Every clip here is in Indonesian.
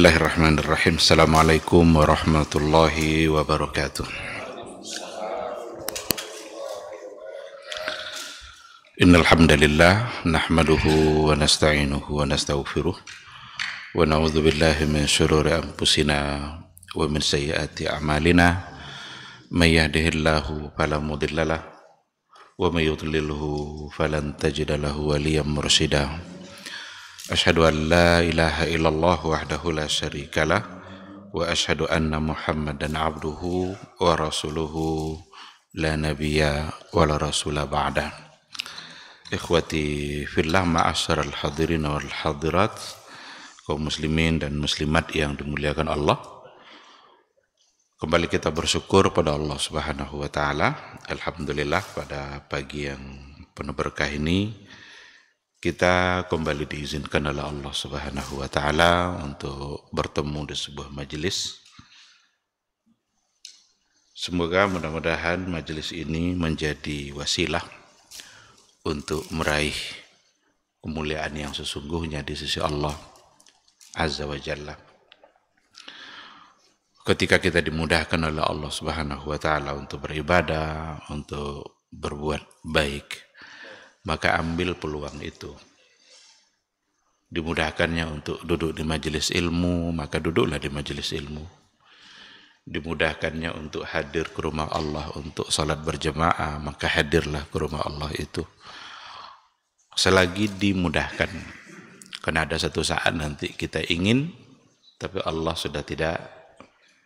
Bismillahirrahmanirrahim. Assalamualaikum warahmatullahi wabarakatuh. Innal hamdalillah nahmaduhu wa nasta'inuhu wa nastaghfiruh wa na'udzu billahi min shururi anfusina wa min sayyiati a'malina. May yahdihillahu fala mudhillalah wa may yudlilhu falan tajida lahu waliyyan mursyida. Asyhadu an la ilaha illallah wahdahu la syarikalah wa asyhadu anna Muhammadan abduhu wa rasuluhu la nabiyya wa la rasula ba'da. Ikhwati fillah, ma'asyiral hadirin wal hadirat, kaum muslimin dan muslimat yang dimuliakan Allah. Kembali kita bersyukur pada Allah Subhanahu wa taala. Alhamdulillah, pada pagi yang penuh berkah ini kita kembali diizinkan oleh Allah Subhanahu wa taala untuk bertemu di sebuah majelis. Semoga mudah-mudahan majelis ini menjadi wasilah untuk meraih kemuliaan yang sesungguhnya di sisi Allah Azza wa Jalla. Ketika kita dimudahkan oleh Allah Subhanahu wa taala untuk beribadah, untuk berbuat baik, maka ambil peluang itu. Dimudahkannya untuk duduk di majelis ilmu, maka duduklah di majelis ilmu. Dimudahkannya untuk hadir ke rumah Allah untuk salat berjamaah, maka hadirlah ke rumah Allah itu. Selagi dimudahkan, karena ada satu saat nanti kita ingin, tapi Allah sudah tidak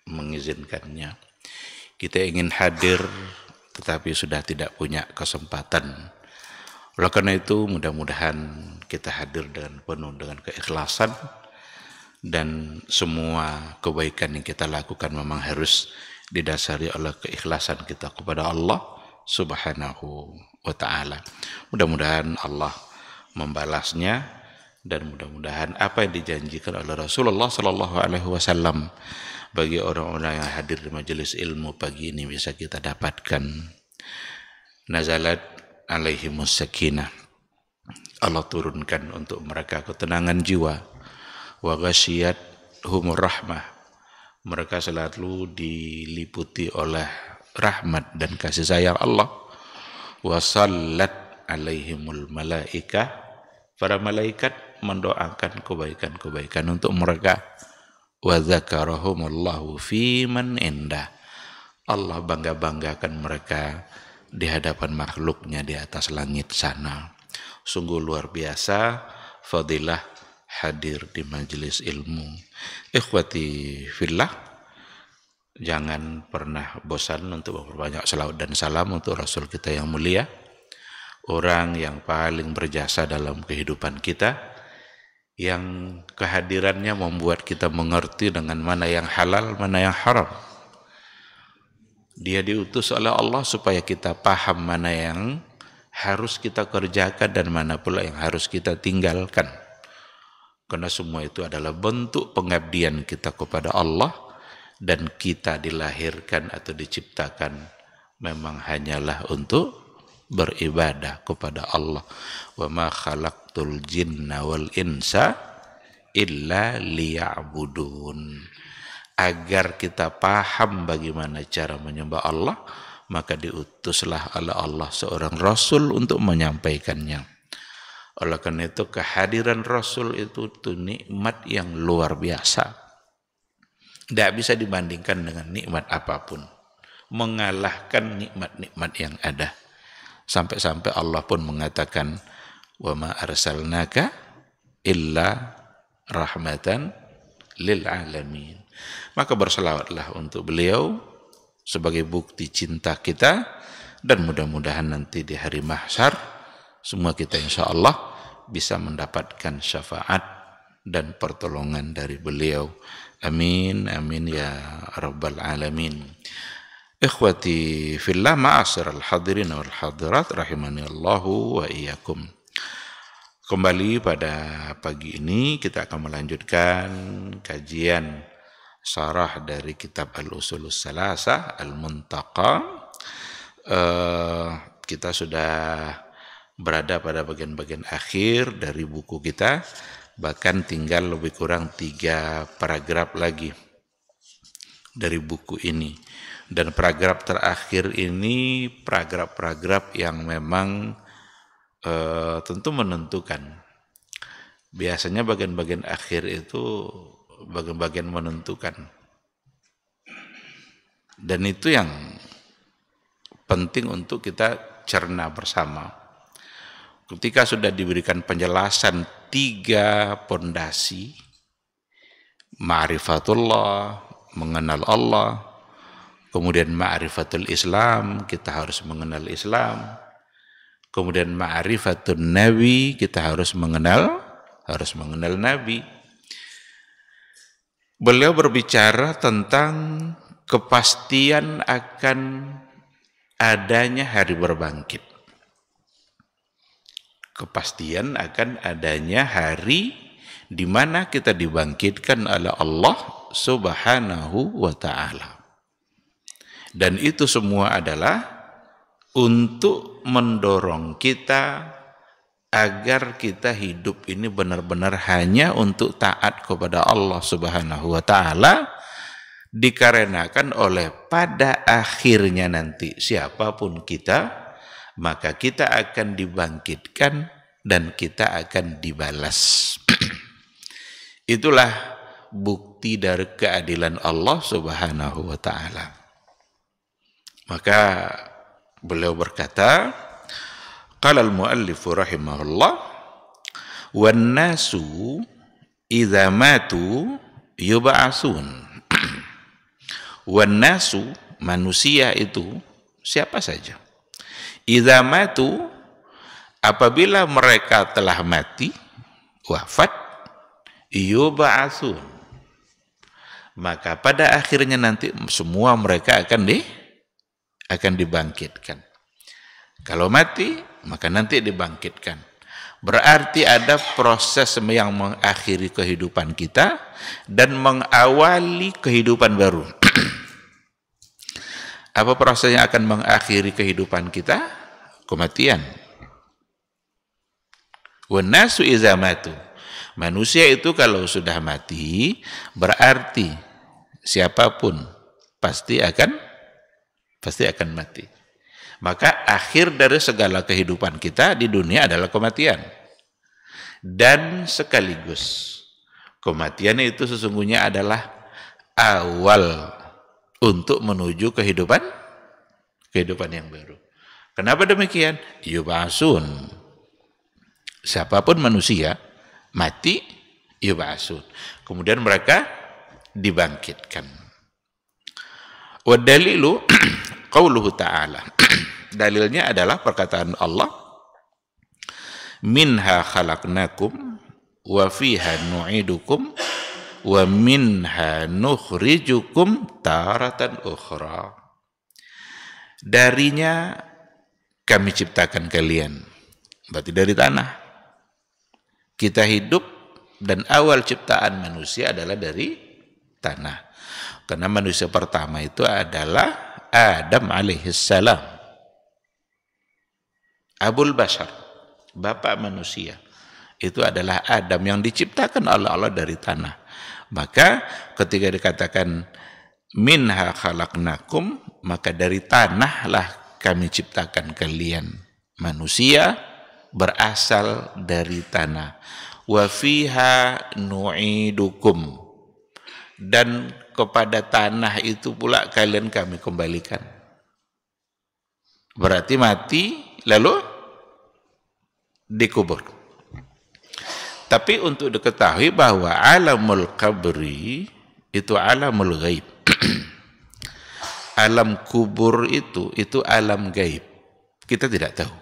mengizinkannya. Kita ingin hadir, tetapi sudah tidak punya kesempatan. Oleh karena itu, mudah-mudahan kita hadir dengan penuh dengan keikhlasan, dan semua kebaikan yang kita lakukan memang harus didasari oleh keikhlasan kita kepada Allah Subhanahu wa ta'ala. Mudah-mudahan Allah membalasnya, dan mudah-mudahan apa yang dijanjikan oleh Rasulullah Sallallahu Alaihi Wasallam bagi orang-orang yang hadir di majelis ilmu pagi ini bisa kita dapatkan. Nazalat alaihimus sakinah, Allah turunkan untuk mereka ketenangan jiwa. Wa ghasyiyat humur rahmah, mereka selalu diliputi oleh rahmat dan kasih sayang Allah. Wa sallat alaihimul malaikah, para malaikat mendoakan kebaikan-kebaikan untuk mereka. Wa dzakarahumullahu fi man indah, Allah bangga-banggakan mereka di hadapan makhluknya di atas langit sana. Sungguh luar biasa fadilah hadir di majelis ilmu. Ikhwati fillah, jangan pernah bosan untuk memperbanyak selawat dan salam untuk Rasul kita yang mulia, orang yang paling berjasa dalam kehidupan kita, yang kehadirannya membuat kita mengerti dengan mana yang halal, mana yang haram. Dia diutus oleh Allah supaya kita paham mana yang harus kita kerjakan dan mana pula yang harus kita tinggalkan. Karena semua itu adalah bentuk pengabdian kita kepada Allah, dan kita dilahirkan atau diciptakan memang hanyalah untuk beribadah kepada Allah. Wa ma khalaqtul jinna wal insa illa liya'budun. Agar kita paham bagaimana cara menyembah Allah, maka diutuslah oleh Allah seorang Rasul untuk menyampaikannya. Oleh karena itu, kehadiran Rasul itu nikmat yang luar biasa. Tidak bisa dibandingkan dengan nikmat apapun. Mengalahkan nikmat-nikmat yang ada. Sampai-sampai Allah pun mengatakan, wa ma arsalnaka illa rahmatan lil alamin. Maka berselawatlah untuk beliau sebagai bukti cinta kita, dan mudah-mudahan nanti di hari mahsyar semua kita insya Allah bisa mendapatkan syafaat dan pertolongan dari beliau. Amin, amin ya rabbal alamin. Ikhwati fillah, ma'asyiral hadirin wal hadirat, rahimani Allahu wa iyyakum. Kembali pada pagi ini kita akan melanjutkan kajian syarah dari kitab Al-Usulus Salasah Al-Muntaqa. Kita sudah berada pada bagian-bagian akhir dari buku kita, Bahkan tinggal lebih kurang 3 paragraf lagi dari buku ini. Dan paragraf terakhir ini paragraf-paragraf yang memang tentu menentukan. Biasanya bagian-bagian akhir itu bagian-bagian menentukan. Dan itu yang penting untuk kita cerna bersama. Ketika sudah diberikan penjelasan 3 pondasi, ma'rifatullah, mengenal Allah, kemudian ma'rifatul Islam, kita harus mengenal Islam, kemudian ma'rifatun Nabi, kita harus mengenal Nabi. Beliau berbicara tentang kepastian akan adanya hari berbangkit. Kepastian akan adanya hari di mana kita dibangkitkan oleh Allah Subhanahu wa ta'ala. Dan itu semua adalah untuk mendorong kita agar kita hidup ini benar-benar hanya untuk taat kepada Allah Subhanahu wa ta'ala, dikarenakan oleh pada akhirnya nanti siapapun kita, maka kita akan dibangkitkan dan kita akan dibalas. Itulah bukti dari keadilan Allah Subhanahu wa ta'ala. Maka beliau berkata, qala al-muallif rahimahullah, wan nasu idza matu yub'atsun. Wan nasu, manusia itu siapa saja, idza matu, apabila mereka telah mati, wafat, yub'atsun, maka pada akhirnya nanti semua mereka akan dibangkitkan. Kalau mati, maka nanti dibangkitkan. Berarti ada proses yang mengakhiri kehidupan kita dan mengawali kehidupan baru. Apa proses yang akan mengakhiri kehidupan kita? Kematian. Wan nasu idza matu. Manusia itu kalau sudah mati, berarti siapapun pasti akan mati. Maka akhir dari segala kehidupan kita di dunia adalah kematian. Dan sekaligus kematian itu sesungguhnya adalah awal untuk menuju kehidupan yang baru. Kenapa demikian? Yub'atsun. Siapapun manusia mati, yub'atsun. Kemudian mereka dibangkitkan. Wa dalilu qauluhu ta'ala. Dalilnya adalah perkataan Allah, minha khalaqnakum wa fiha nu'idukum wa minha nukhrijukum taratan ukhra. Darinya kami ciptakan kalian, berarti dari tanah. Kita hidup dan awal ciptaan manusia adalah dari tanah. Karena manusia pertama itu adalah Adam alaihissalam, Abul Bashar, bapak manusia. Itu adalah Adam yang diciptakan oleh Allah dari tanah. Maka ketika dikatakan minha khalaqnakum, maka dari tanahlah kami ciptakan kalian. Manusia berasal dari tanah. Wa fiha nu'idukum, dan kepada tanah itu pula kalian kami kembalikan. Berarti mati lalu dikubur. Tapi untuk diketahui bahwa alamul qabri itu alamul ghaib. Alam kubur itu alam gaib. Kita tidak tahu.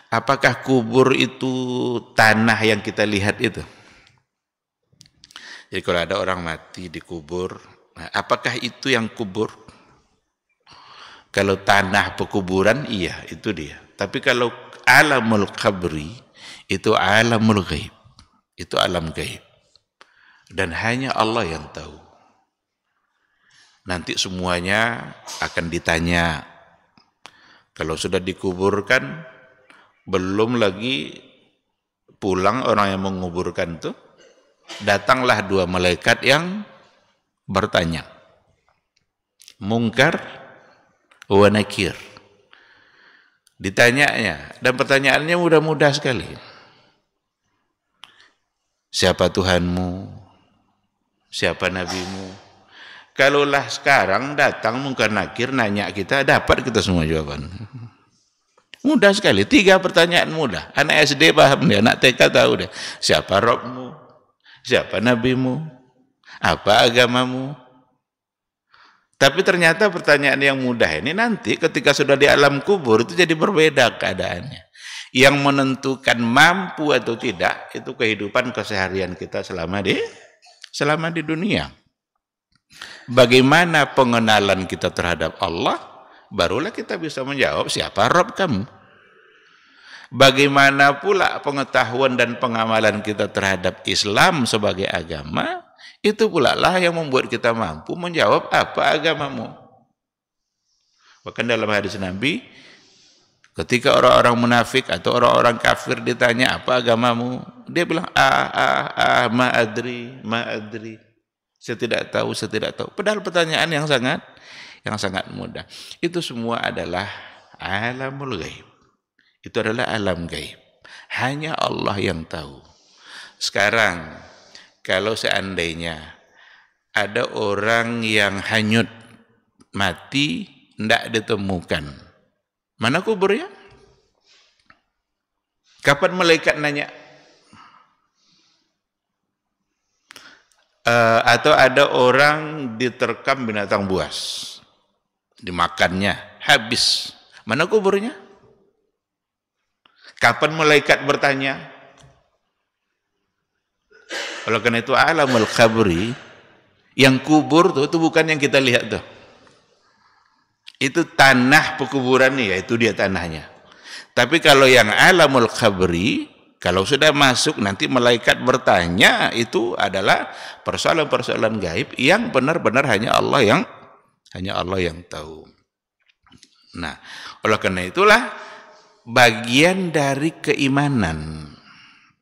Apakah kubur itu tanah yang kita lihat itu? Jadi kalau ada orang mati dikubur, nah, apakah itu yang kubur? Kalau tanah pekuburan, iya, itu dia. Tapi kalau alamul qabri, itu alamul ghaib. Itu alam gaib. Dan hanya Allah yang tahu. Nanti semuanya akan ditanya. Kalau sudah dikuburkan, belum lagi pulang orang yang menguburkan itu, datanglah dua malaikat yang bertanya. Mungkar wa nakir. Ditanyanya, dan pertanyaannya mudah-mudah sekali. Siapa Tuhanmu? Siapa nabimu? Kalaulah sekarang datang mungkar nakir nanya kita, dapat kita semua jawaban. Mudah sekali, 3 pertanyaan mudah. Anak SD paham dia, anak TK tahu dia. Siapa Robmu? Siapa nabimu? Apa agamamu? Tapi ternyata pertanyaan yang mudah ini nanti ketika sudah di alam kubur itu jadi berbeda keadaannya. Yang menentukan mampu atau tidak itu kehidupan keseharian kita selama di dunia. Bagaimana pengenalan kita terhadap Allah, barulah kita bisa menjawab siapa Rabb kamu. Bagaimana pula pengetahuan dan pengamalan kita terhadap Islam sebagai agama, itu pula lah yang membuat kita mampu menjawab apa agamamu. Bahkan dalam hadis Nabi, ketika orang-orang munafik atau orang-orang kafir ditanya apa agamamu, dia bilang ma adri. Saya tidak tahu. Padahal pertanyaan yang sangat mudah. Itu semua adalah alamul ghaib. Itu adalah alam gaib. Hanya Allah yang tahu. Sekarang kalau seandainya ada orang yang hanyut, mati, tidak ditemukan, mana kuburnya? Kapan malaikat nanya? Atau ada orang diterkam binatang buas, dimakannya, habis, mana kuburnya? Kapan malaikat bertanya? Oleh karena itu alamul qabri, yang kubur tuh itu bukan yang kita lihat tuh. Itu tanah pekuburan nih, yaitu dia tanahnya. Tapi kalau yang alamul qabri, kalau sudah masuk nanti malaikat bertanya, itu adalah persoalan-persoalan gaib yang benar-benar hanya Allah yang tahu. Nah, oleh karena itulah bagian dari keimanan.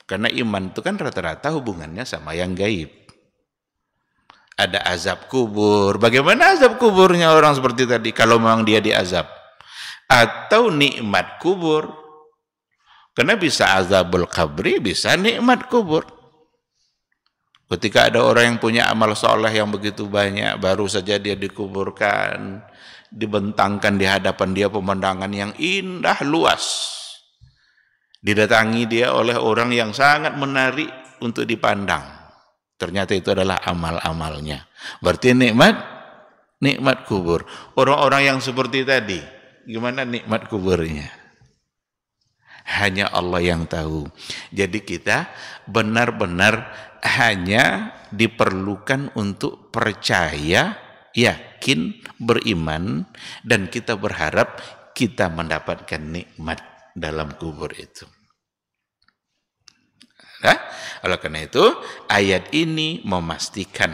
Karena iman itu kan rata-rata hubungannya sama yang gaib. Ada azab kubur. Bagaimana azab kuburnya orang seperti tadi kalau memang dia diazab? Atau nikmat kubur. Karena bisa azabul qabri, bisa nikmat kubur. Ketika ada orang yang punya amal soleh yang begitu banyak, baru saja dia dikuburkan, dibentangkan di hadapan dia pemandangan yang indah luas. Didatangi dia oleh orang yang sangat menarik untuk dipandang. Ternyata itu adalah amal-amalnya. Berarti nikmat kubur. Orang-orang yang seperti tadi, gimana nikmat kuburnya? Hanya Allah yang tahu. Jadi kita benar-benar hanya diperlukan untuk percaya, yakin, beriman, dan kita berharap kita mendapatkan nikmat dalam kubur itu. Nah, oleh karena itu ayat ini memastikan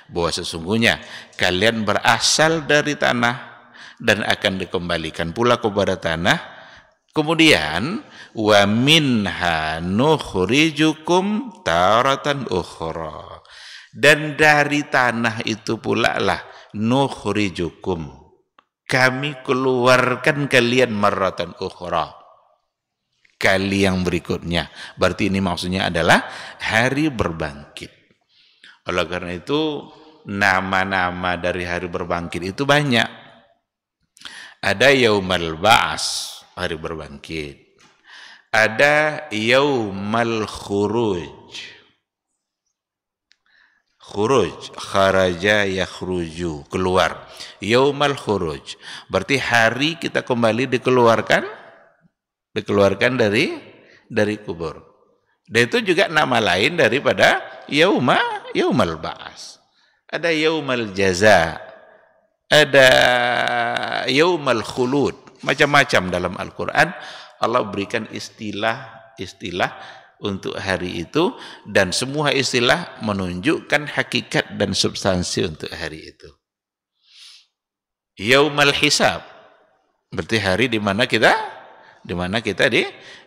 bahwa sesungguhnya kalian berasal dari tanah dan akan dikembalikan pula kepada tanah. Kemudian wa minha nukhrijukum taratan ukhra, dan dari tanah itu pula lah nukhrijukum, kami keluarkan kalian marratan ukhra, kali yang berikutnya. Berarti ini maksudnya adalah hari berbangkit. Oleh karena itu nama-nama dari hari berbangkit itu banyak. Ada yaumal ba'as, hari berbangkit. Ada yaumal khuruj. Khuruj, kharaja yakhruju, keluar. Yaumal khuruj, berarti hari kita kembali dikeluarkan dari kubur. Dan itu juga nama lain daripada yaumal ba'as. Ada yaumal jaza, ada yaumal khulud, macam-macam dalam Al-Quran Allah berikan istilah untuk hari itu, dan semua istilah menunjukkan hakikat dan substansi untuk hari itu. Yaumal hisab, berarti hari di mana kita di mana kita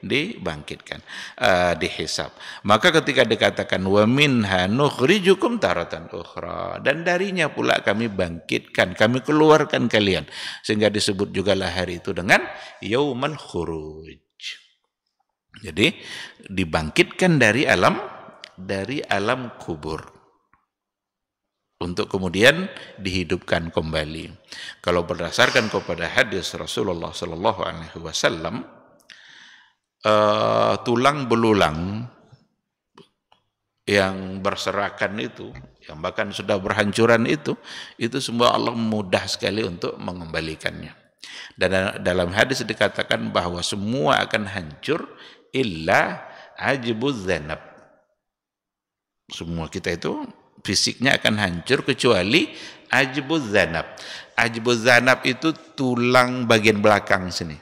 dibangkitkan, dihisab. Maka ketika dikatakan wa minha nukhrijukum taratan ukhra, dan darinya pula kami bangkitkan, kami keluarkan kalian, sehingga disebut juga lah hari itu dengan yaumal khuruj. Jadi dibangkitkan dari alam kubur untuk kemudian dihidupkan kembali. Kalau berdasarkan kepada hadis Rasulullah Sallallahu Alaihi Wasallam, tulang belulang yang berserakan itu, yang bahkan sudah berhancuran itu semua Allah mudah sekali untuk mengembalikannya. Dan dalam hadis dikatakan bahwa semua akan hancur illa ajbuz zanab. Semua kita itu fisiknya akan hancur kecuali ajbuz zanab. Ajbuz zanab itu tulang bagian belakang sini.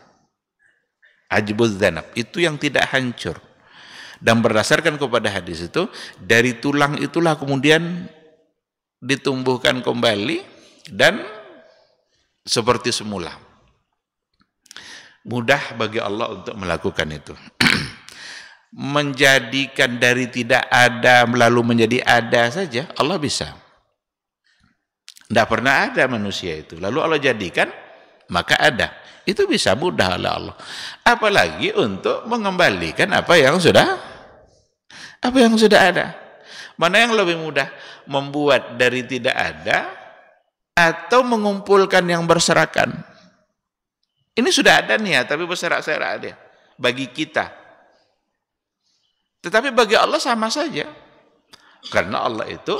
Ajbuz zanab itu yang tidak hancur. Dan berdasarkan kepada hadis itu, dari tulang itulah kemudian ditumbuhkan kembali dan seperti semula. Mudah bagi Allah untuk melakukan itu. Menjadikan dari tidak ada lalu menjadi ada saja, Allah bisa. Tidak pernah ada manusia itu, lalu Allah jadikan, maka ada. Itu bisa mudah oleh Allah. Apalagi untuk mengembalikan apa yang sudah ada. Mana yang lebih mudah? Membuat dari tidak ada atau mengumpulkan yang berserakan. Ini sudah ada nih ya, tapi berserak-serak dia bagi kita. Tetapi bagi Allah sama saja. Karena Allah itu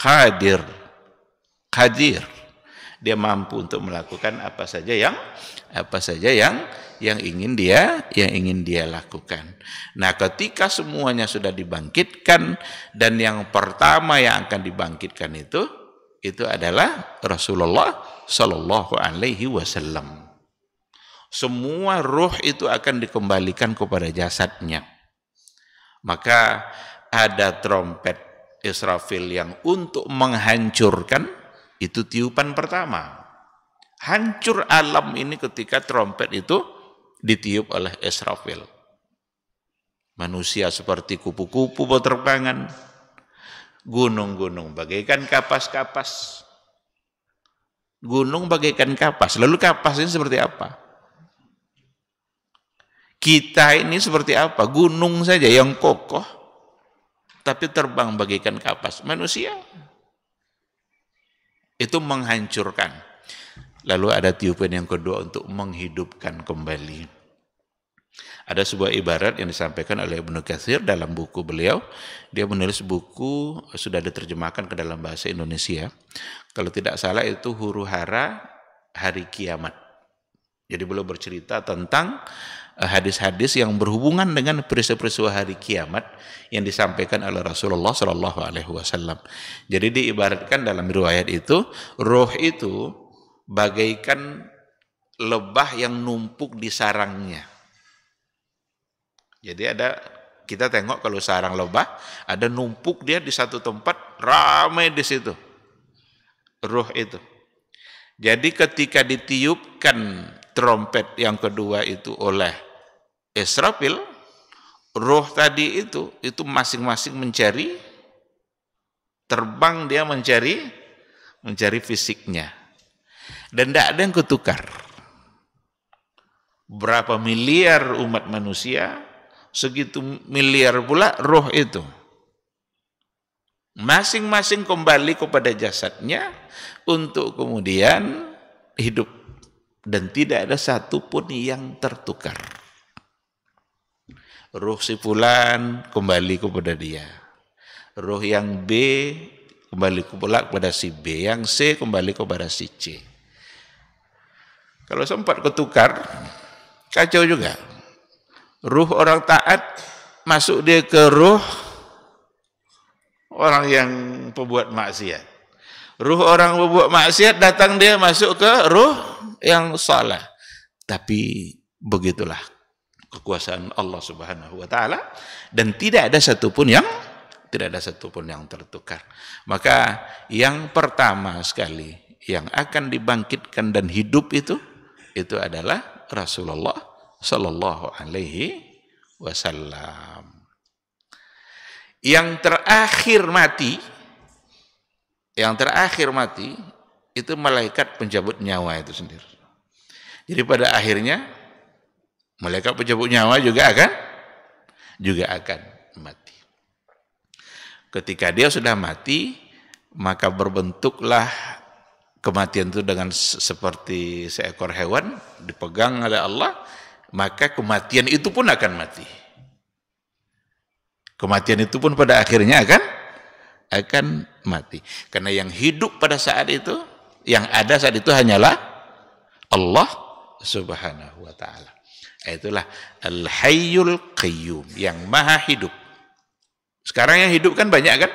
qadir. Dia mampu untuk melakukan apa saja yang ingin dia lakukan. Nah, ketika semuanya sudah dibangkitkan dan yang pertama yang akan dibangkitkan itu adalah Rasulullah Sallallahu Alaihi Wasallam. Semua ruh itu akan dikembalikan kepada jasadnya. Maka ada trompet Israfil yang untuk menghancurkan, itu tiupan pertama. Hancur alam ini ketika trompet itu ditiup oleh Israfil. Manusia seperti kupu-kupu berterbangan, gunung-gunung bagaikan kapas-kapas. Gunung bagaikan kapas. Lalu kapas ini seperti apa? Kita ini seperti apa? Gunung saja yang kokoh, tapi terbang bagaikan kapas. Manusia itu menghancurkan. Lalu ada tiupan yang kedua untuk menghidupkan kembali. Ada sebuah ibarat yang disampaikan oleh Ibnu Katsir dalam buku beliau. Dia menulis buku, sudah diterjemahkan ke dalam bahasa Indonesia. Kalau tidak salah itu huru-hara hari kiamat. Jadi beliau bercerita tentang hadis-hadis yang berhubungan dengan peristiwa-peristiwa hari kiamat yang disampaikan oleh Rasulullah Sallallahu Alaihi Wasallam. Jadi diibaratkan dalam riwayat itu, roh itu bagaikan lebah yang numpuk di sarangnya. Jadi kita tengok kalau sarang lebah ada numpuk dia di satu tempat, ramai di situ roh itu. Jadi ketika ditiupkan trompet yang kedua itu oleh Israfil, roh tadi itu masing-masing mencari, terbang dia mencari fisiknya. Dan tidak ada yang ketukar. Berapa miliar umat manusia, segitu miliar pula roh itu. Masing-masing kembali kepada jasadnya untuk kemudian hidup. Dan tidak ada satupun yang tertukar. Ruh si fulan kembali kepada dia. Ruh yang B kembali pula kepada si B. Yang C kembali kepada si C. Kalau sempat ketukar, kacau juga. Ruh orang taat masuk dia ke ruh orang yang pembuat maksiat. Ruh orang pembuat maksiat datang dia masuk ke ruh yang salah. Tapi begitulah kekuasaan Allah Subhanahu wa taala, dan tidak ada satupun yang tertukar. Maka yang pertama sekali yang akan dibangkitkan dan hidup itu adalah Rasulullah sallallahu alaihi wasallam. Yang terakhir mati itu malaikat pencabut nyawa itu sendiri. Jadi pada akhirnya malaikat pencabut nyawa juga akan mati. Ketika dia sudah mati, maka berbentuklah kematian itu dengan seperti seekor hewan dipegang oleh Allah, maka kematian itu pun akan mati. Kematian itu pun pada akhirnya akan mati. Karena yang hidup pada saat itu, yang ada saat itu hanyalah Allah Subhanahu wa ta'ala. Itulah Al-Hayyul Qayyum, yang maha hidup. Sekarang yang hidup kan banyak kan?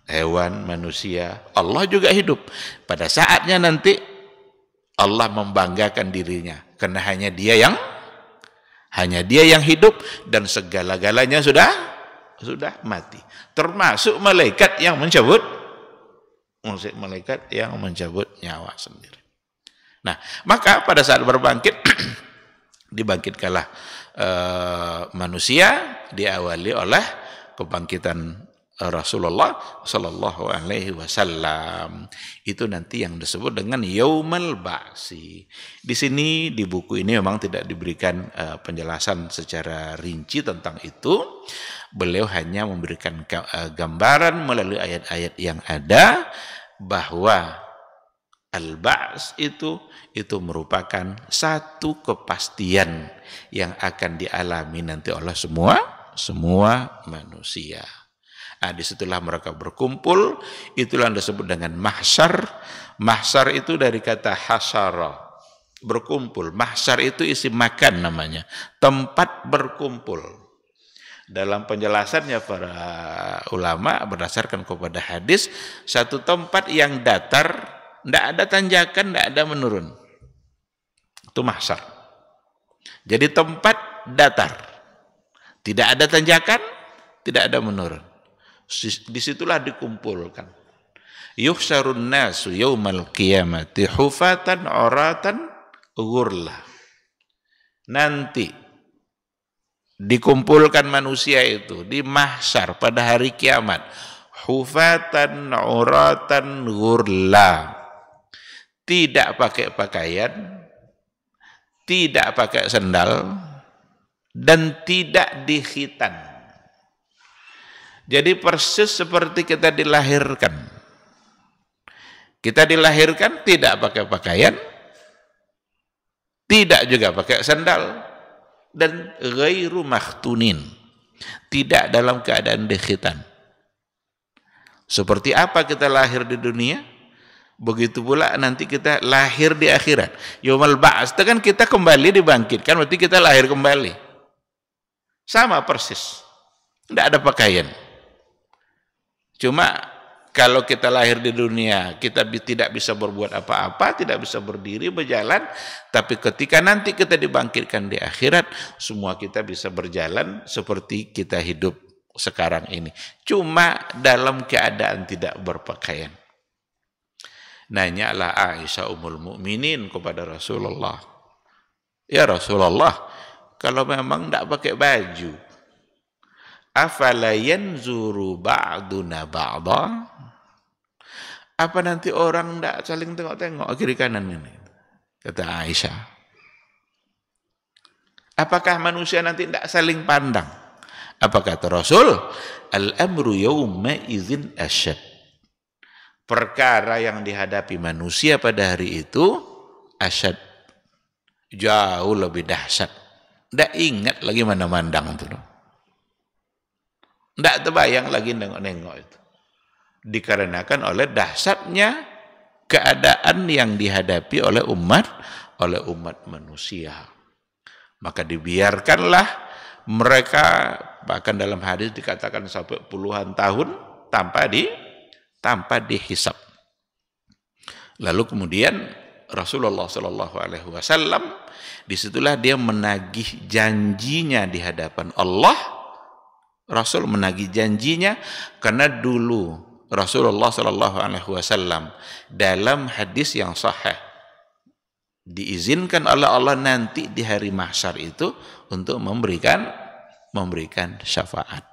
Hewan, manusia, Allah juga hidup. Pada saatnya nanti Allah membanggakan dirinya, karena hanya dia yang hidup dan segala-galanya sudah mati. Termasuk malaikat yang mencabut nyawa sendiri. Nah, maka pada saat berbangkit dibangkitkanlah manusia, diawali oleh kebangkitan Rasulullah sallallahu alaihi wasallam. Itu nanti yang disebut dengan yaumul ba'si. Di sini di buku ini memang tidak diberikan penjelasan secara rinci tentang itu. Beliau hanya memberikan gambaran melalui ayat-ayat yang ada bahwa al-ba's itu merupakan satu kepastian yang akan dialami nanti oleh semua manusia. Disitulah mereka berkumpul, itulah yang disebut dengan mahsyar. Mahsyar itu dari kata hasyara, berkumpul. Mahsyar itu isim makan namanya, tempat berkumpul. Dalam penjelasannya para ulama berdasarkan kepada hadis, satu tempat yang datar, tidak ada tanjakan, tidak ada menurun. Itu mahsyar. Jadi tempat datar, tidak ada tanjakan, tidak ada menurun. Disitulah dikumpulkan. Yuhsyarun nasu yaumal qiyamati hufatan uratan ghurla. Nanti dikumpulkan manusia itu di mahsyar pada hari kiamat, hufatan uratan ghurla. Tidak pakai pakaian, tidak pakai sandal, dan tidak dikhitan. Jadi persis seperti kita dilahirkan. Kita dilahirkan tidak pakai pakaian, tidak juga pakai sandal, dan ghairu makhtunin, tidak dalam keadaan dikhitan. Seperti apa kita lahir di dunia, begitu pula nanti kita lahir di akhirat. Yaumul ba'ats itu kan kita kembali dibangkitkan, berarti kita lahir kembali. Sama persis, tidak ada pakaian. Cuma kalau kita lahir di dunia, kita tidak bisa berbuat apa-apa, tidak bisa berdiri, berjalan. Tapi ketika nanti kita dibangkitkan di akhirat, semua kita bisa berjalan seperti kita hidup sekarang ini. Cuma dalam keadaan tidak berpakaian. Nanyalah Aisyah Ummul Mukminin kepada Rasulullah. Ya Rasulullah, kalau memang tidak pakai baju, afala yanzuru ba'duna ba'da? Apa nanti orang tidak saling tengok-tengok kiri kanan ini? Kata Aisyah. Apakah manusia nanti tidak saling pandang? Apa kata Rasul? Al-amru yawma idzin asyad. Perkara yang dihadapi manusia pada hari itu asyad, jauh lebih dahsyat. Tidak ingat lagi mana mandang itu. Tidak terbayang lagi nengok-nengok itu. Dikarenakan oleh dahsyatnya keadaan yang dihadapi oleh umat manusia. Maka dibiarkanlah mereka, bahkan dalam hadis dikatakan sampai puluhan tahun tanpa dihisab. Lalu kemudian Rasulullah SAW disitulah dia menagih janjinya di hadapan Allah. Rasul menagih janjinya karena dulu Rasulullah SAW dalam hadis yang sahih diizinkan oleh Allah nanti di hari mahsyar itu untuk memberikan syafaat.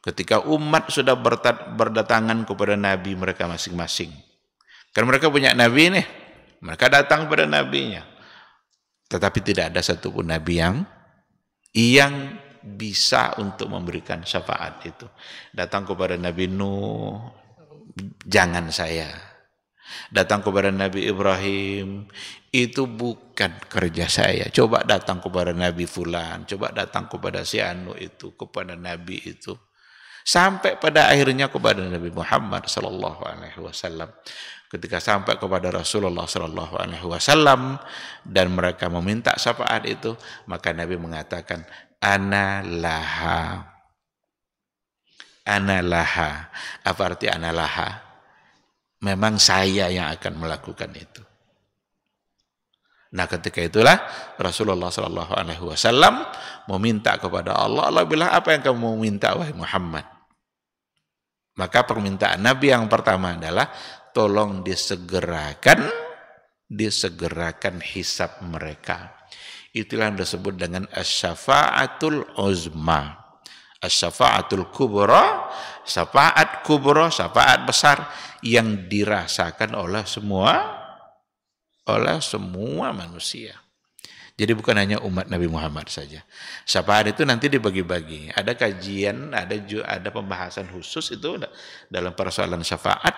Ketika umat sudah berdatangan kepada nabi mereka masing-masing. Kan mereka punya nabi nih. Mereka datang kepada nabinya. Tetapi tidak ada satupun nabi yang bisa untuk memberikan syafaat itu. Datang kepada Nabi Nuh, jangan saya. Datang kepada Nabi Ibrahim, itu bukan kerja saya. Coba datang kepada Nabi Fulan, coba datang kepada si Anu itu, kepada Nabi itu. Sampai pada akhirnya kepada Nabi Muhammad sallallahu alaihi wasallam. Ketika sampai kepada Rasulullah sallallahu alaihi wasallam dan mereka meminta syafaat itu, maka Nabi mengatakan, ana laha. Ana laha. Apa arti ana laha? Memang saya yang akan melakukan itu. Nah, ketika itulah Rasulullah sallallahu alaihi wasallam meminta kepada Allah. Allah bilang, apa yang kamu mau minta wahai Muhammad? Maka permintaan Nabi yang pertama adalah tolong disegerakan hisab mereka. Itulah yang disebut dengan as-syafa'atul uzma. As-syafa'atul kubra, syafaat kubra, syafaat besar yang dirasakan oleh semua manusia. Jadi bukan hanya umat Nabi Muhammad saja. Syafaat itu nanti dibagi-bagi. Ada kajian, ada pembahasan khusus itu dalam persoalan syafaat.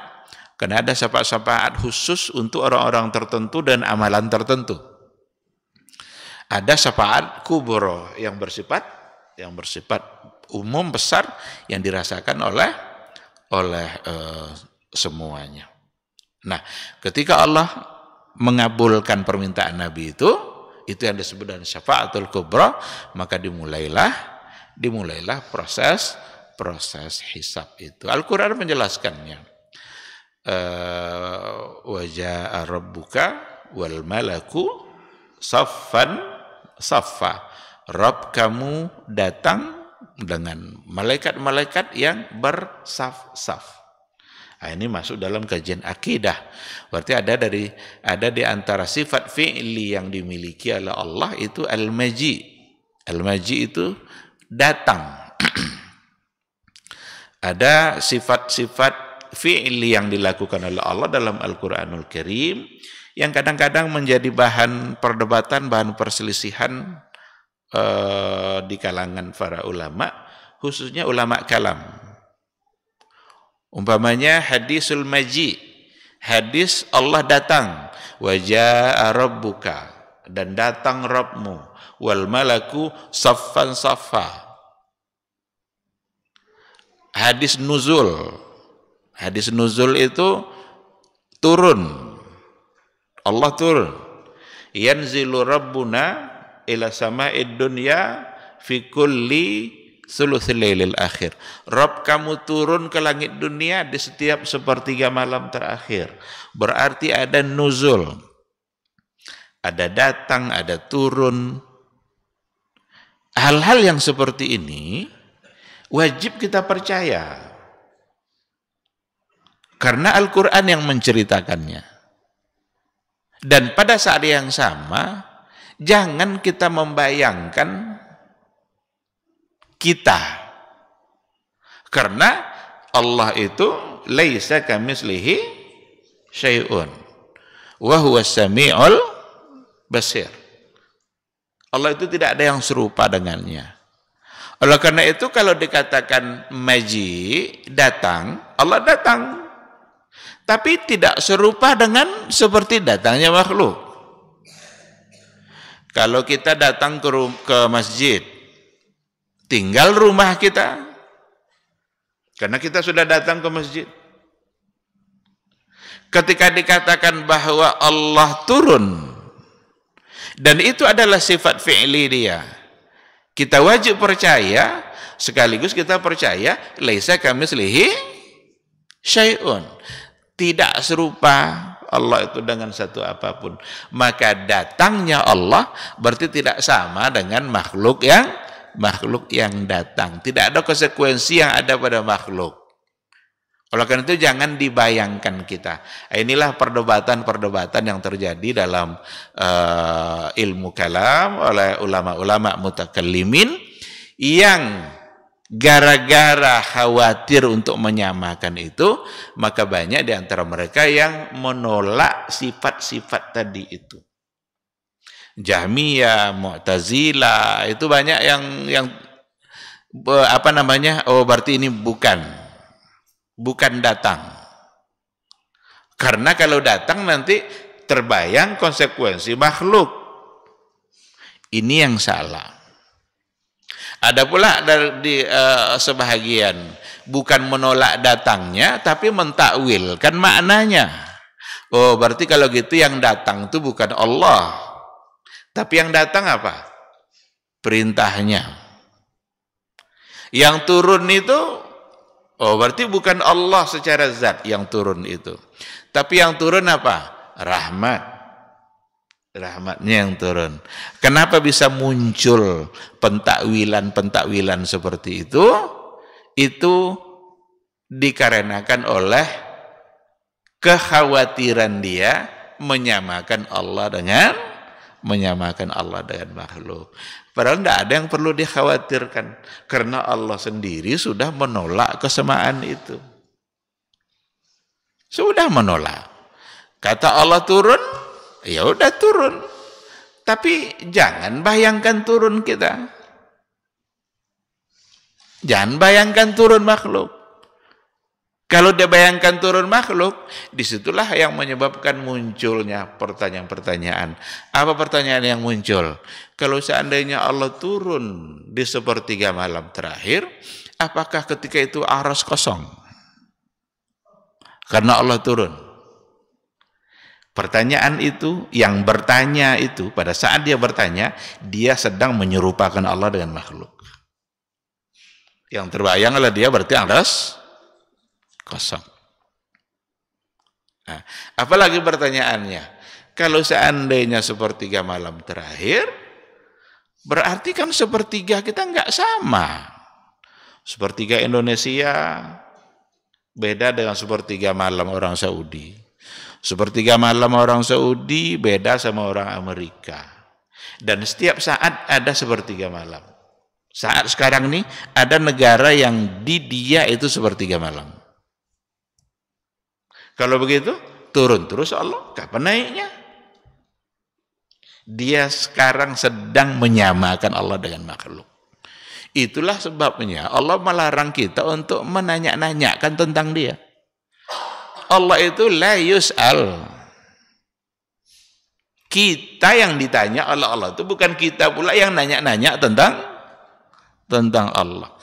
Karena ada syafaat khusus untuk orang-orang tertentu dan amalan tertentu. Ada syafaat kubro yang bersifat umum besar yang dirasakan oleh semuanya. Nah, ketika Allah mengabulkan permintaan Nabi itu yang disebut dengan syafaatul kubra, maka dimulailah proses hisab itu. Al-Qur'an menjelaskannya. Wa jaa rabbuka wal malaku saffan saffa. Rabb kamu datang dengan malaikat-malaikat yang bersaf-saf. Nah, ini masuk dalam kajian akidah. Berarti ada di antara sifat fi'li yang dimiliki oleh Allah itu al-maji. Al-maji itu datang. Ada sifat-sifat fi'li yang dilakukan oleh Allah dalam Al-Qur'anul Karim yang kadang-kadang menjadi bahan perdebatan, bahan perselisihan di kalangan para ulama, khususnya ulama kalam. Umpamanya hadisul maji, hadis Allah datang, wa jaa rabbuka, dan datang Rabbmu, wal malaku saffan saffa. Hadis nuzul itu turun, Allah turun. Yanzilu rabbuna ila sama'id dunya fi kulli sulusil lailil akhir. Rabb kamu turun ke langit dunia di setiap sepertiga malam terakhir. Berarti ada nuzul. Ada datang, ada turun. Hal-hal yang seperti ini wajib kita percaya. Karena Al-Qur'an yang menceritakannya. Dan pada saat yang sama, jangan kita membayangkan kita. Karena Allah itu laisa kamitslihi syai'un wa huwas samiul basir. Allah itu tidak ada yang serupa dengannya. Oleh karena itu kalau dikatakan maji, datang, Allah datang. Tapi tidak serupa dengan seperti datangnya makhluk. Kalau kita datang ke masjid, tinggal rumah kita, karena kita sudah datang ke masjid. Ketika dikatakan bahwa Allah turun, dan itu adalah sifat fi'li dia, kita wajib percaya, sekaligus kita percaya, laisa kamitslihi syai'un. Tidak serupa Allah itu dengan satu apapun. Maka datangnya Allah berarti tidak sama dengan makhluk yang datang. Tidak ada konsekuensi yang ada pada makhluk. Oleh karena itu jangan dibayangkan kita. Inilah perdebatan-perdebatan yang terjadi dalam ilmu kalam oleh ulama-ulama mutakallimin yang gara-gara khawatir untuk menyamakan itu, maka banyak di antara mereka yang menolak sifat-sifat tadi itu. Jahmiyah, Mu'tazilah, itu banyak yang apa namanya? Oh, berarti ini bukan datang. Karena kalau datang nanti terbayang konsekuensi makhluk. Ini yang salah. Ada pula dari sebahagian bukan menolak datangnya tapi mentakwilkan maknanya. Oh, berarti kalau gitu yang datang itu bukan Allah. Tapi yang datang apa? Perintahnya. Yang turun itu, oh berarti bukan Allah secara zat yang turun itu. Tapi yang turun apa? Rahmat. Rahmatnya yang turun. Kenapa bisa muncul pentakwilan seperti itu? Itu dikarenakan oleh kekhawatiran dia menyamakan Allah dengan makhluk. Padahal tidak ada yang perlu dikhawatirkan. Karena Allah sendiri sudah menolak kesamaan itu. Sudah menolak. Kata Allah turun, ya udah turun. Tapi jangan bayangkan turun kita. Jangan bayangkan turun makhluk. Kalau dia bayangkan turun makhluk, disitulah yang menyebabkan munculnya pertanyaan-pertanyaan. Apa pertanyaan yang muncul? Kalau seandainya Allah turun di sepertiga malam terakhir, apakah ketika itu aras kosong? Karena Allah turun. Pertanyaan itu, yang bertanya itu, pada saat dia bertanya, dia sedang menyerupakan Allah dengan makhluk. Yang terbayang oleh dia berarti aras kosong. Nah, apalagi pertanyaannya, kalau seandainya sepertiga malam terakhir, berarti kan sepertiga kita nggak sama. Sepertiga Indonesia beda dengan sepertiga malam orang Saudi. Sepertiga malam orang Saudi beda sama orang Amerika. Dan setiap saat ada sepertiga malam. Saat sekarang nih ada negara yang di dia itu sepertiga malam. Kalau begitu, turun terus Allah. Kapan naiknya? Dia sekarang sedang menyamakan Allah dengan makhluk. Itulah sebabnya Allah melarang kita untuk menanya-nanyakan tentang dia. Allah itu la yus'al. Kita yang ditanya oleh Allah itu bukan kita pula yang nanya-nanya tentang Allah.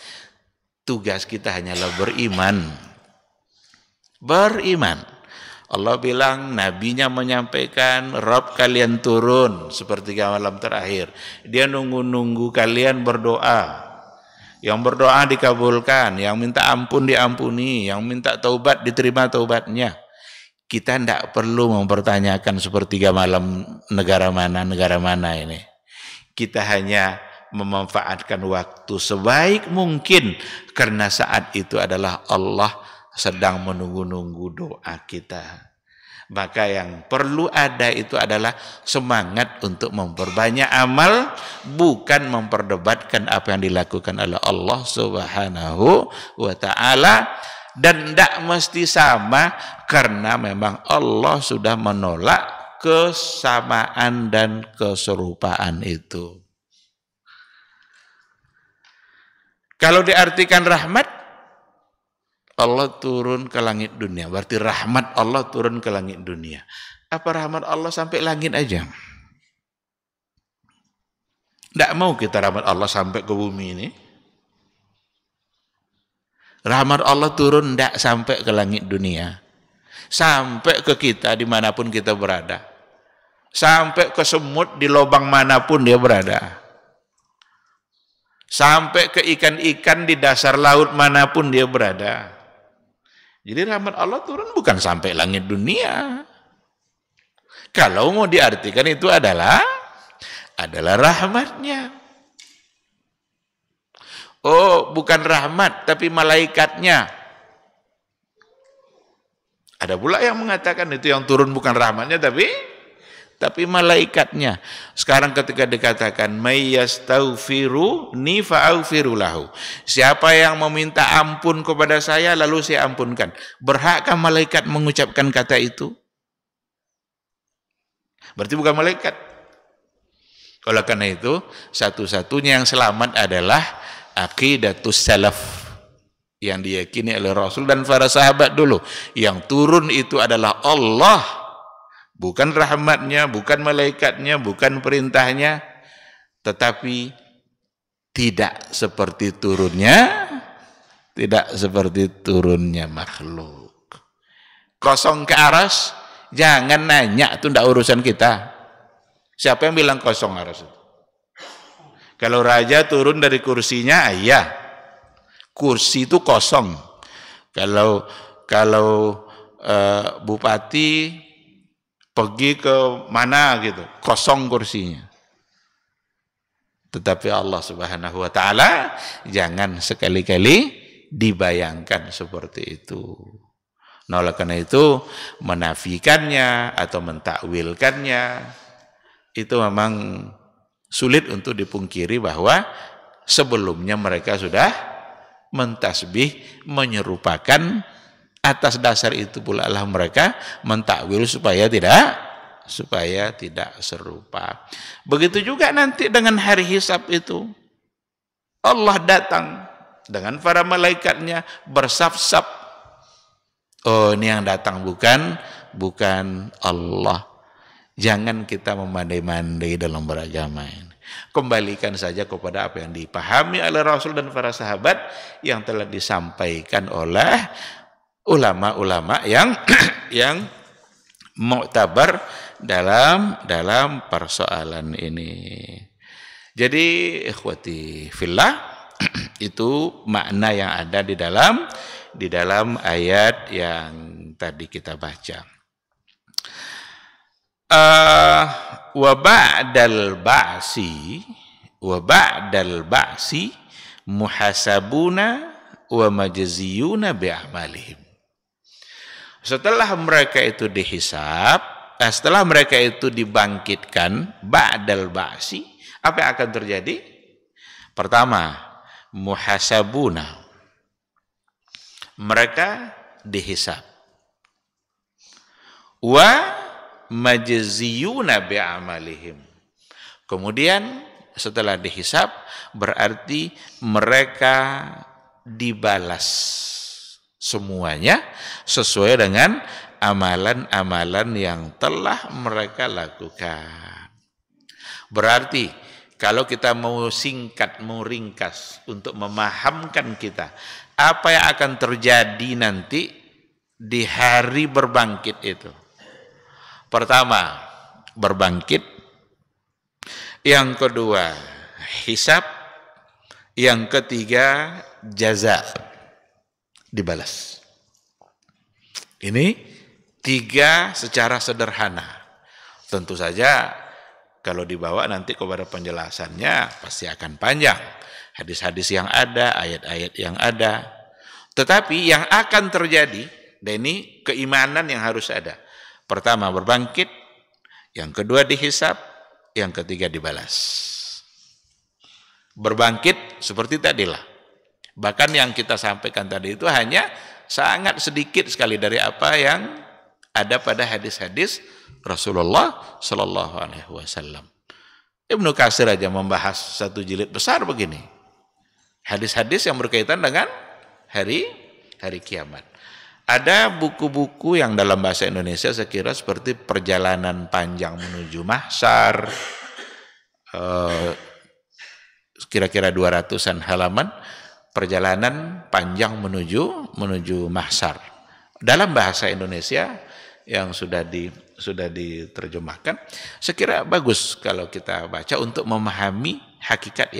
Tugas kita hanyalah beriman. Beriman. Allah bilang, nabinya menyampaikan, Rabb kalian turun sepertiga malam terakhir. Dia nunggu-nunggu kalian berdoa. Yang berdoa dikabulkan, yang minta ampun diampuni, yang minta taubat diterima taubatnya. Kita tidak perlu mempertanyakan sepertiga malam negara mana ini. Kita hanya memanfaatkan waktu sebaik mungkin karena saat itu adalah Allah sedang menunggu-nunggu doa kita. Maka yang perlu ada itu adalah semangat untuk memperbanyak amal, bukan memperdebatkan apa yang dilakukan oleh Allah Subhanahu wa ta'ala. Dan tidak mesti sama karena memang Allah sudah menolak kesamaan dan keserupaan itu. Kalau diartikan rahmat, Allah turun ke langit dunia. Berarti rahmat Allah turun ke langit dunia. Apa rahmat Allah sampai langit aja? Tidak mau kita rahmat Allah sampai ke bumi ini. Rahmat Allah turun tidak sampai ke langit dunia. Sampai ke kita dimanapun kita berada. Sampai ke semut di lubang manapun dia berada. Sampai ke ikan-ikan di dasar laut manapun dia berada. Jadi rahmat Allah turun bukan sampai langit dunia. Kalau mau diartikan itu adalah rahmatnya. Oh, bukan rahmat tapi malaikatnya. Ada pula yang mengatakan itu yang turun bukan rahmatnya tapi malaikatnya. Sekarang ketika dikatakan may yastaghfiruni fa'aghfiru lahu. Siapa yang meminta ampun kepada saya lalu saya ampunkan. Berhakkah malaikat mengucapkan kata itu? Berarti bukan malaikat. Oleh karena itu, satu-satunya yang selamat adalah aqidatus salaf yang diyakini oleh Rasul dan para sahabat dulu. Yang turun itu adalah Allah. Bukan rahmatnya, bukan malaikatnya, bukan perintahnya, tetapi tidak seperti turunnya makhluk. Kosong ke aras, jangan nanya, itu tidak urusan kita. Siapa yang bilang kosong aras itu? Kalau raja turun dari kursinya, iya, kursi itu kosong. Kalau bupati pergi ke mana gitu, kosong kursinya. Tetapi Allah Subhanahu wa taala jangan sekali-kali dibayangkan seperti itu. Nah, oleh karena itu menafikannya atau mentakwilkannya itu memang sulit untuk dipungkiri bahwa sebelumnya mereka sudah mentasbih, menyerupakan. Atas dasar itu pula lah mereka mentakwil supaya tidak serupa. Begitu juga nanti dengan hari hisab itu. Allah datang dengan para malaikatnya bersaf-saf. Oh, ini yang datang bukan Allah. Jangan kita memandai-mandai dalam beragama ini. Kembalikan saja kepada apa yang dipahami oleh Rasul dan para sahabat yang telah disampaikan oleh ulama-ulama yang muktabar dalam persoalan ini. Jadi ikhwati fillah, itu makna yang ada di dalam ayat yang tadi kita baca. Wa ba'dal ba'si muhasabuna wa majziyuna bi'amalihim. Setelah mereka itu dihisab, setelah mereka itu dibangkitkan, ba'dal ba'si, apa yang akan terjadi? Pertama, muhasabuna. Mereka dihisab. Wa majziyuna bi'amalihim. Kemudian setelah dihisab berarti mereka dibalas semuanya sesuai dengan amalan-amalan yang telah mereka lakukan. Berarti kalau kita mau singkat, mau ringkas untuk memahamkan kita apa yang akan terjadi nanti di hari berbangkit itu. Pertama, berbangkit. Yang kedua, hisab. Yang ketiga, jaza. Dibalas. Ini tiga secara sederhana. Tentu saja kalau dibawa nanti kepada penjelasannya pasti akan panjang. Hadis-hadis yang ada, ayat-ayat yang ada. Tetapi yang akan terjadi, dan ini keimanan yang harus ada. Pertama berbangkit, yang kedua dihisab, yang ketiga dibalas. Berbangkit seperti tadilah. Bahkan yang kita sampaikan tadi itu hanya sangat sedikit sekali dari apa yang ada pada hadis-hadis Rasulullah Sallallahu Alaihi Wasallam. Ibnu Katsir aja membahas satu jilid besar begini. Hadis-hadis yang berkaitan dengan hari kiamat. Ada buku-buku yang dalam bahasa Indonesia saya kira seperti Perjalanan Panjang Menuju Mahsyar, kira-kira 200-an halaman. Perjalanan panjang menuju mahsyar dalam bahasa Indonesia yang sudah diterjemahkan. Saya kira bagus kalau kita baca untuk memahami hakikat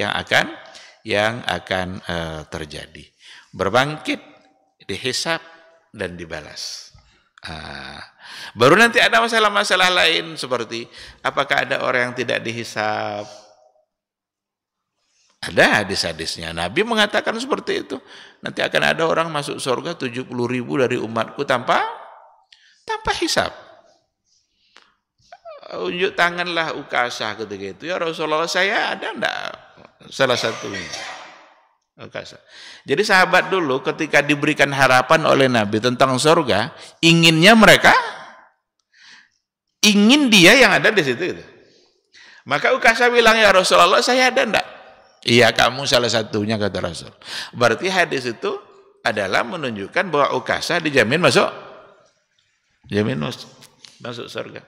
yang akan terjadi. Berbangkit, dihisab dan dibalas. Baru nanti ada masalah-masalah lain seperti apakah ada orang yang tidak dihisab. Ada hadis-hadisnya. Nabi mengatakan seperti itu. Nanti akan ada orang masuk surga 70.000 dari umatku tanpa tanpa hisab. Unjuk tanganlah Ukasah ketika itu, ya Rasulullah, saya ada enggak salah satunya? Ukasah. Jadi sahabat dulu ketika diberikan harapan oleh Nabi tentang surga, inginnya mereka ingin dia yang ada di situ gitu. Maka Ukasah bilang, ya Rasulullah, saya ada enggak? Iya, kamu salah satunya, kata Rasul. Berarti hadis itu adalah menunjukkan bahwa Ukasah dijamin masuk surga.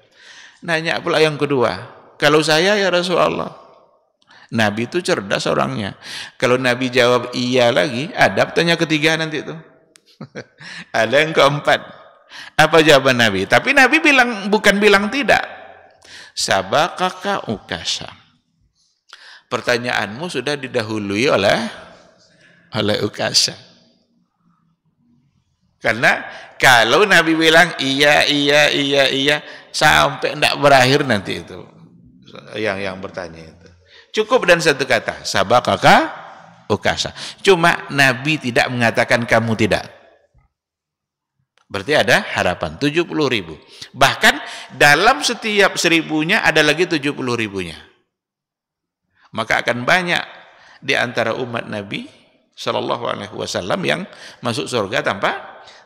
Nanya pula yang kedua, kalau saya, ya Rasulullah. Nabi itu cerdas orangnya. Kalau Nabi jawab iya lagi, ada pertanyaan ketiga nanti itu. Ada yang keempat. Apa jawaban Nabi? Tapi Nabi bukan bilang tidak. Sabaqaka Ukasha. Pertanyaanmu sudah didahului oleh Ukasha. Karena kalau Nabi bilang iya sampai tidak berakhir nanti itu yang bertanya itu. Cukup dan satu kata, sabaqaka Ukasha. Cuma Nabi tidak mengatakan kamu tidak. Berarti ada harapan 70.000. Bahkan dalam setiap 1.000-nya ada lagi 70.000-nya. Maka akan banyak di antara umat Nabi Shallallahu Alaihi Wasallam yang masuk surga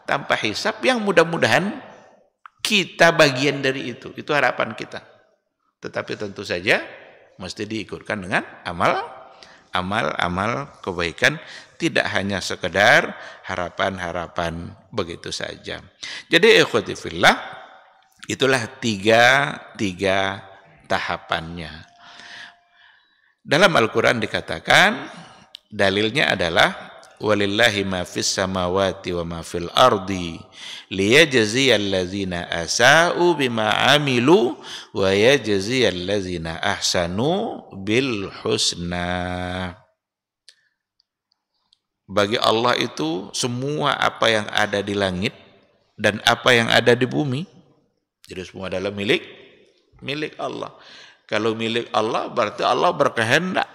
tanpa hisab, yang mudah-mudahan kita bagian dari itu. Itu harapan kita. Tetapi tentu saja mesti diikutkan dengan amal kebaikan, tidak hanya sekedar harapan-harapan begitu saja. Jadi ikhwati fillah, itulah tiga tahapannya. Dalam Al-Quran dikatakan, dalilnya adalah walillahi ma fis samawati wa ma fil ardi liyajziyal ladzina asa'u bima amilu wa yajziyal ladzina ahsanu bil husna. Bagi Allah itu semua apa yang ada di langit dan apa yang ada di bumi, jadi semua adalah milik Allah. Kalau milik Allah berarti Allah berkehendak,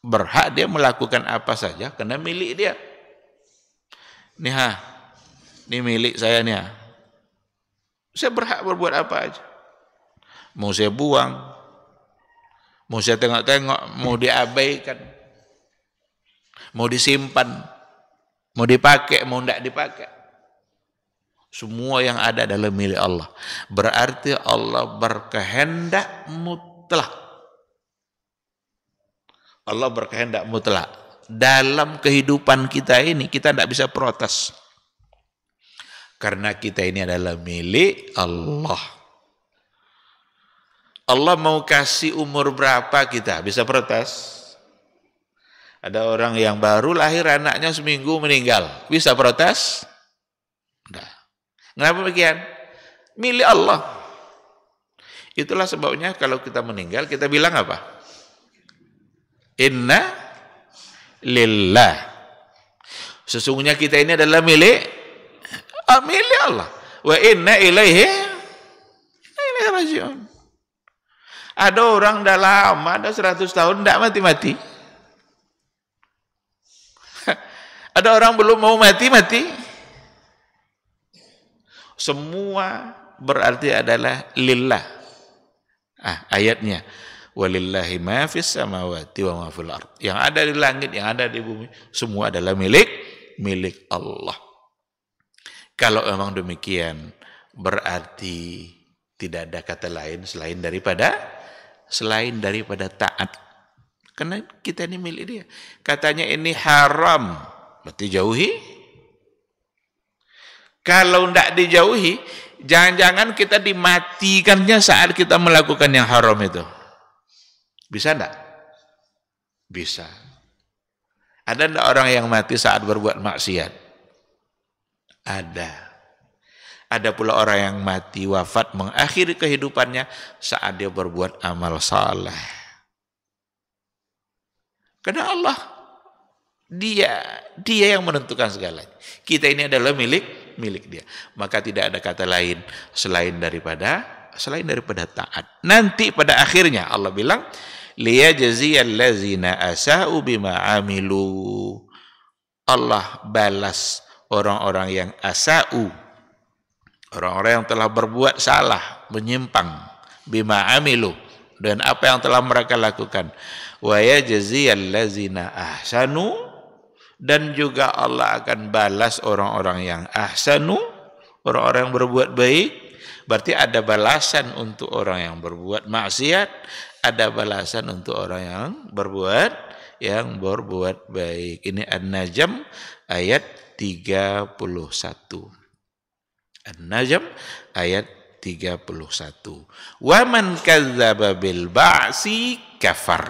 berhak dia melakukan apa saja karena milik dia. Ini milik saya nih. Saya berhak berbuat apa aja. Mau saya buang, mau saya tengok-tengok, mau diabaikan, mau disimpan, mau dipakai, mau tidak dipakai. Semua yang ada adalah milik Allah. Berarti Allah berkehendak mutlak. Allah berkehendak mutlak. Dalam kehidupan kita ini, kita tidak bisa protes. Karena kita ini adalah milik Allah. Allah mau kasih umur berapa kita, bisa protes? Ada orang yang baru lahir, anaknya seminggu meninggal, bisa protes? Tidak. Kenapa demikian? Milik Allah. Itulah sebabnya kalau kita meninggal, kita bilang apa? Inna lillah. Sesungguhnya kita ini adalah milik Allah. Wa inna ilaihi raji'un. Ada orang dah lama, ada 100 tahun tidak mati-mati. Ada orang belum mau mati. Semua berarti adalah lillah. Ayatnya walillahi ma fis samawati wa ma fil ard. Yang ada di langit, yang ada di bumi, semua adalah milik Allah. Kalau memang demikian, berarti tidak ada kata lain selain daripada taat. Karena kita ini milik dia. Katanya ini haram, berarti jauhi. Kalau tidak dijauhi, jangan-jangan kita dimatikannya saat kita melakukan yang haram itu. Bisa enggak? Bisa. Ada enggak orang yang mati saat berbuat maksiat? Ada. Ada pula orang yang mati wafat mengakhiri kehidupannya saat dia berbuat amal saleh. Karena Allah, dia yang menentukan segalanya. Kita ini adalah milik dia. Maka tidak ada kata lain selain daripada taat. Nanti pada akhirnya Allah bilang, liyajziyal ladzina asa'u bima amilu. Allah balas orang-orang yang asa'u, Orang-orang yang telah berbuat salah, menyimpang, bima amilu, dan apa yang telah mereka lakukan. Wa yajziyal ladzina ahsanu, dan juga Allah akan balas orang-orang yang ahsanu, orang-orang yang berbuat baik. Berarti ada balasan untuk orang yang berbuat maksiat, ada balasan untuk orang yang berbuat baik. Ini An-Najm ayat 31. An-Najm ayat 31. Wa man kadzdzaba bil ba'si kafar.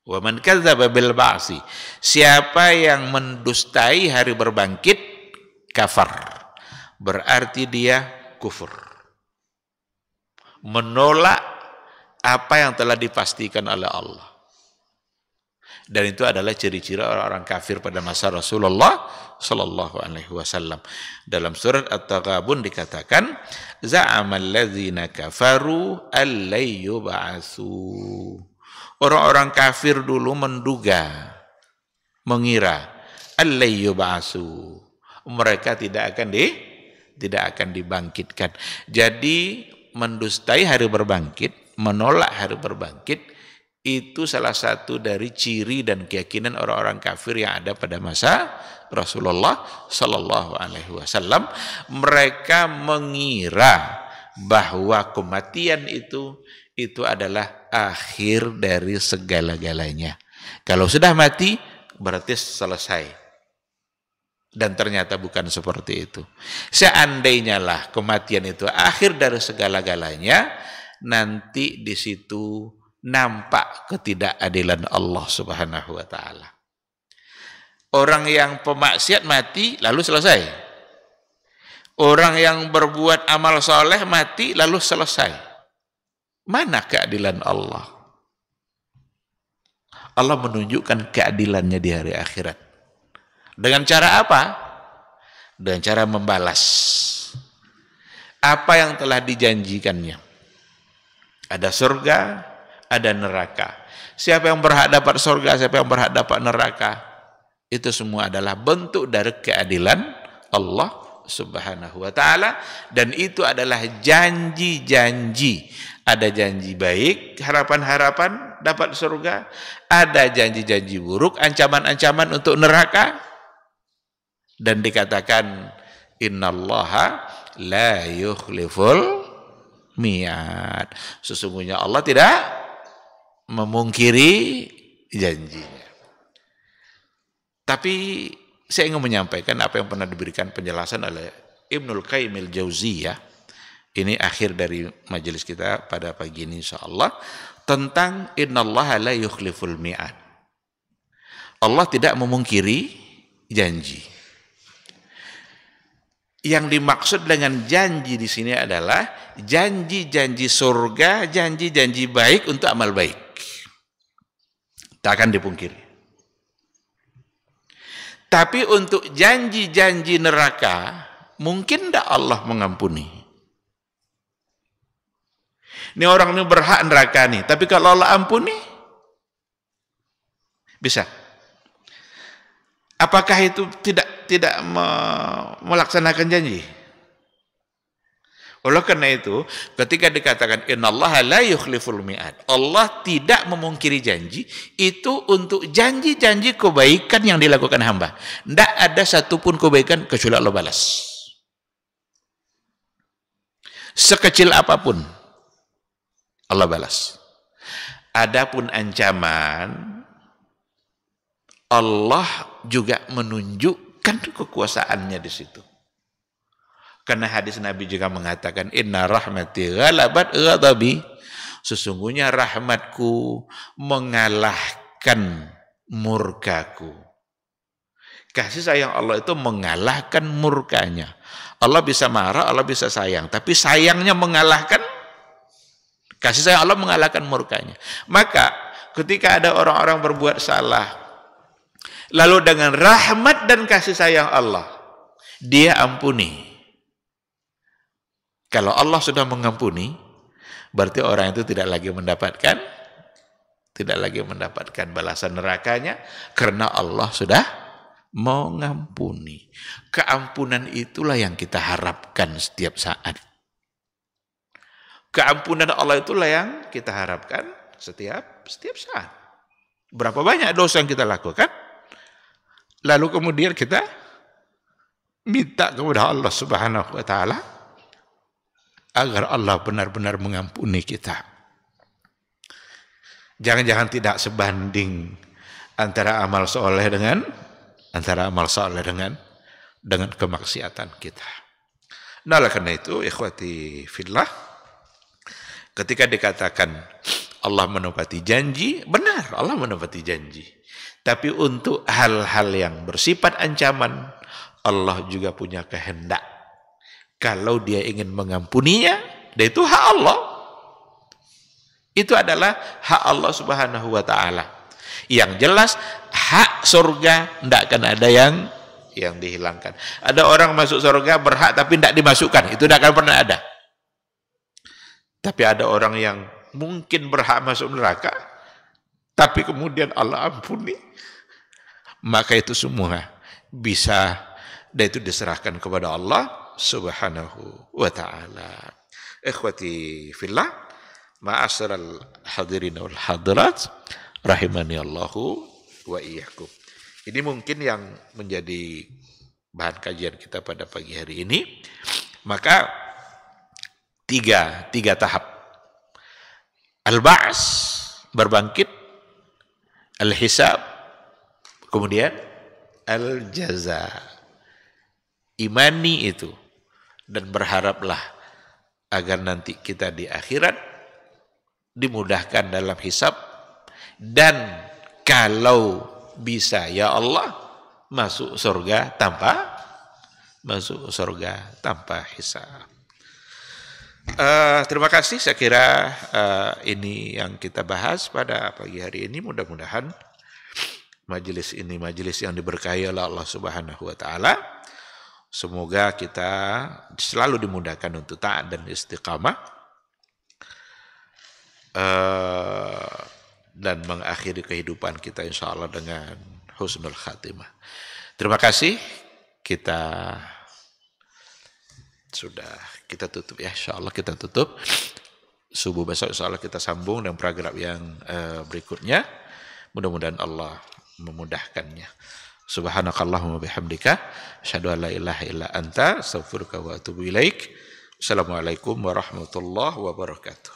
Wa man kadzdzaba bil ba'si. Siapa yang mendustai hari berbangkit, kafar. Berarti dia kufur. Menolak apa yang telah dipastikan oleh Allah. Dan itu adalah ciri-ciri orang-orang kafir pada masa Rasulullah sallallahu alaihi wasallam. Dalam surat At-Taghabun dikatakan, za'amal ladzina kafaru allay yub'atsu. Orang-orang kafir dulu menduga, mengira allay yub'atsu. Mereka tidak akan dibangkitkan. Jadi mendustai hari berbangkit, menolak hari berbangkit, itu salah satu dari ciri dan keyakinan orang-orang kafir yang ada pada masa Rasulullah sallallahu alaihi wasallam. Mereka mengira bahwa kematian itu adalah akhir dari segala-galanya. Kalau sudah mati berarti selesai. Dan ternyata bukan seperti itu. Seandainya lah kematian itu akhir dari segala-galanya, nanti di situ nampak ketidakadilan Allah Subhanahu wa taala. Orang yang pemaksiat mati lalu selesai. Orang yang berbuat amal soleh mati lalu selesai. Mana keadilan Allah? Allah menunjukkan keadilannya di hari akhirat. Dengan cara apa? Dengan cara membalas apa yang telah dijanjikannya. Ada surga, ada neraka. Siapa yang berhak dapat surga, siapa yang berhak dapat neraka, itu semua adalah bentuk dari keadilan Allah Subhanahu wa taala, dan itu adalah janji-janji. Ada janji baik, harapan-harapan dapat surga, ada janji-janji buruk, ancaman-ancaman untuk neraka. Dan dikatakan innallaha la yukhliful mi'ad. Sesungguhnya Allah tidak memungkiri janjinya. Tapi saya ingin menyampaikan apa yang pernah diberikan penjelasan oleh Ibnul Qayyim al-Jauziyah. Ini akhir dari majelis kita pada pagi ini insyaallah, tentang innallaha la yukhliful mi'ad. Allah tidak memungkiri janji. Yang dimaksud dengan janji di sini adalah janji-janji surga, janji-janji baik untuk amal baik. Tak akan dipungkiri. Tapi untuk janji-janji neraka, mungkin tidak Allah mengampuni. Ini orang ini berhak neraka nih, tapi kalau Allah ampuni, bisa. Apakah itu tidak melaksanakan janji? Oleh karena itu, ketika dikatakan innallaha la yukhliful mi'ad, Allah tidak memungkiri janji, itu untuk janji-janji kebaikan yang dilakukan hamba. Tidak ada satupun kebaikan kecuali Allah balas. Sekecil apapun, Allah balas. Adapun ancaman, Allah juga menunjukkan kekuasaannya di situ. Karena hadis Nabi juga mengatakan inna rahmati ghalabat ghadabi. Sesungguhnya rahmatku mengalahkan murkaku. Kasih sayang Allah itu mengalahkan murkanya. Allah bisa marah, Allah bisa sayang, tapi sayangnya mengalahkan, kasih sayang Allah mengalahkan murkanya. Maka ketika ada orang-orang berbuat salah, lalu dengan rahmat dan kasih sayang Allah, dia ampuni. Kalau Allah sudah mengampuni, berarti orang itu tidak lagi mendapatkan balasan nerakanya, karena Allah sudah mengampuni. Keampunan itulah yang kita harapkan setiap saat. Keampunan Allah itulah yang kita harapkan setiap saat. Berapa banyak dosa yang kita lakukan, lalu kemudian kita minta kepada Allah Subhanahu wa taala agar Allah benar-benar mengampuni kita. Jangan-jangan tidak sebanding antara amal soleh dengan kemaksiatan kita. Nah, oleh karena itu, ikhwati fillah, ketika dikatakan Allah menepati janji, benar Allah menepati janji. Tapi untuk hal-hal yang bersifat ancaman, Allah juga punya kehendak. Kalau dia ingin mengampuninya, dan itu hak Allah. Itu adalah hak Allah Subhanahu wa taala. Yang jelas hak surga tidak akan ada yang dihilangkan. Ada orang masuk surga berhak tapi tidak dimasukkan, itu tidak akan pernah ada. Tapi ada orang yang mungkin berhak masuk neraka, tapi kemudian Allah ampuni. Maka itu semua bisa, dan itu diserahkan kepada Allah Subhanahu wa ta'ala. Ikhwati fillah, ma'asyiral hadirin wal hadirat, rahimani Allahu wa iyyakum. Ini mungkin yang menjadi bahan kajian kita pada pagi hari ini. Maka tiga tahap. Al-Ba's, berbangkit, Al-Hisab, kemudian Al-Jaza. Imani itu, dan berharaplah agar nanti kita di akhirat dimudahkan dalam hisab, dan kalau bisa ya Allah masuk surga tanpa hisab. Terima kasih, saya kira ini yang kita bahas pada pagi hari ini. Mudah-mudahan majelis ini majelis yang diberkahi oleh Allah Subhanahu wa taala. Semoga kita selalu dimudahkan untuk taat dan istiqamah, dan mengakhiri kehidupan kita insya Allah dengan husnul khatimah. Terima kasih. Kita tutup ya, insya Allah kita tutup. Subuh besok insya Allah kita sambung dengan program yang berikutnya. Mudah-mudahan Allah memudahkannya. Subhanakallahumma bihamdika asyhadu an la ilaha illa anta astaghfiruka wa atubu ilaik. Assalamualaikum warahmatullahi wabarakatuh.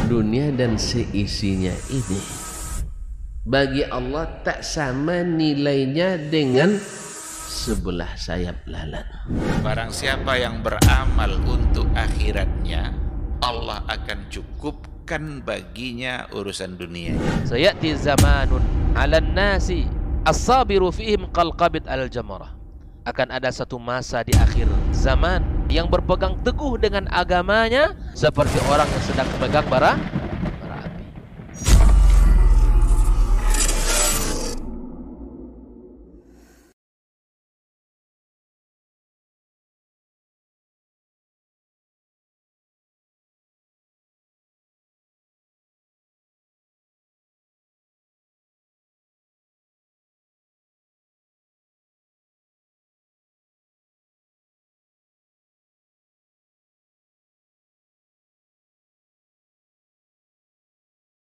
Dunia dan seisinya ini bagi Allah tak sama nilainya dengan sebelah sayap lalat. Barang siapa yang beramal untuk akhiratnya, Allah akan cukupkan baginya urusan dunia. Sayati zamanun 'alan nasi as-sabiru fihim qalqabit al-jamarah. Akan ada satu masa di akhir zaman yang berpegang teguh dengan agamanya seperti orang yang sedang memegang bara